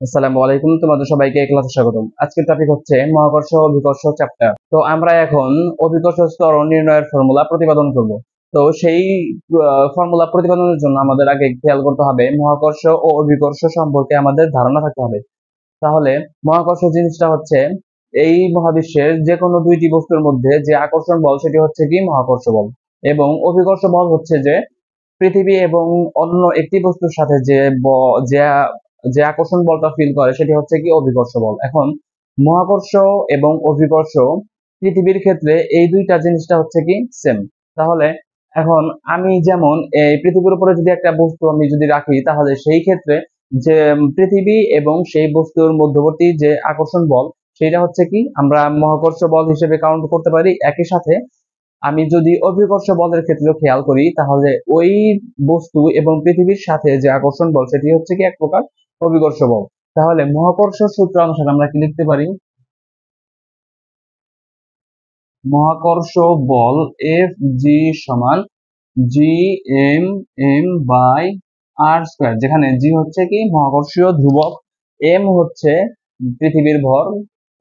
আসসালামু আলাইকুম, তোমাদের সবাইকে এই ক্লাসে স্বাগতম। আজকের টপিক হচ্ছে মহাকর্ষ অভিকর্ষ চ্যাপ্টার। তো আমরা এখন অভিকর্ষ ত্বরণ নির্ণয়ের ফর্মুলা প্রতিপাদন করব। তো সেই ফর্মুলা প্রতিপাদনের জন্য আমাদের আগে খেয়াল করতে হবে মহাকর্ষ ও অভিকর্ষ সম্পর্কে আমাদের ধারণা থাকতে হবে। তাহলে মহাকর্ষ জিনিসটা হচ্ছে এই মহাবিশ্বের যে কোনো দুইটি বস্তুর মধ্যে যে আকর্ষণ বল সেটি হচ্ছে কি মহাকর্ষ বল, এবং অভিকর্ষ বল হচ্ছে যে পৃথিবী এবং অন্য একটি বস্তুর সাথে যে যে আকর্ষণ বলটা ফিল করে সেটি হচ্ছে কি অভিকর্ষ বল। এখন মহাকর্ষ এবং অভিকর্ষ পৃথিবীর ক্ষেত্রে এই দুইটা জিনিসটা হচ্ছে কি সেম। তাহলে এখন আমি যেমন এই পৃথিবীর উপরে যদি একটা বস্তু আমি যদি রাখি, তাহলে সেই ক্ষেত্রে যে পৃথিবী এবং সেই বস্তুর মধ্যবর্তী যে আকর্ষণ বল সেটা হচ্ছে কি আমরা মহাকর্ষ বল হিসেবে কাউন্ট করতে পারি। একই সাথে আমি যদি অভিকর্ষ বলের ক্ষেত্রে খেয়াল করি, তাহলে ওই বস্তু এবং পৃথিবীর সাথে যে আকর্ষণ বল সেটি হচ্ছে কি এক প্রকার অভিকর্ষ বল। তাহলে মহাকর্ষ সূত্র অনুসারে আমরা কি লিখতে পারি? মহাকর্ষ বল এফ জি সমান G M M by R square, যেখানে জি হচ্ছে কি মহাকর্ষীয় ধ্রুবক, এম হচ্ছে পৃথিবীর ভর,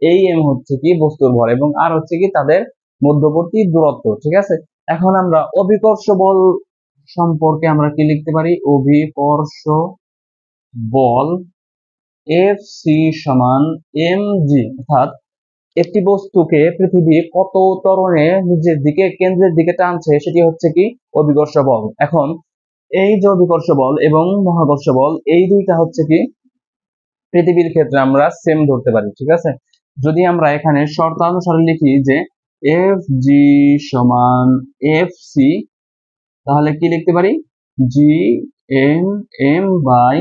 এই এম হচ্ছে কি বস্তুর ভর, এবং আর হচ্ছে কি তাদের মধ্যবর্তী দূরত্ব। ঠিক আছে, এখন আমরা অভিকর্ষ বল সম্পর্কে আমরা কি লিখতে পারি? অভিকর্ষ বল এফ সি সমান এম জি, অর্থাৎ একটি বস্তুকে পৃথিবী কত ত্বরণে নিজের দিকে কেন্দ্রের দিকে টানছে সেটি হচ্ছে কি অভিকর্ষ বল। এখন এই যে অভিকর্ষ বল এবং মহাকর্ষ বল এই দুইটা হচ্ছে কি পৃথিবীর ক্ষেত্রে আমরা সেম ধরতে পারি। ঠিক আছে, যদি আমরা এখানে শর্তানুসারে লিখি যে এফ জি সমান এফ সি, তাহলে কি লিখতে পারি? G M M by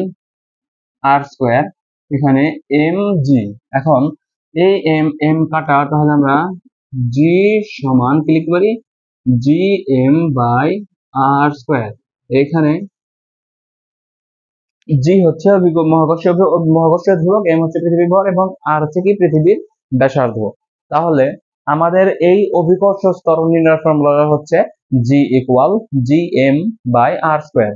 R square, এখানে এম জি। এখন এই এম এম কাটা, তাহলে আমরা জি সমান কি লিখতে পারি? G M by R square. এখানে জি হচ্ছে মহাকর্ষীয় ধ্রুবক, এম হচ্ছে পৃথিবীর ভর, এবং আর হচ্ছে কি পৃথিবীর ব্যাসার্ধ। তাহলে আমাদের এই অভিকর্ষ ত্বরণ নির্ণয়ের ফর্মুলা হচ্ছে G equal G M by R square.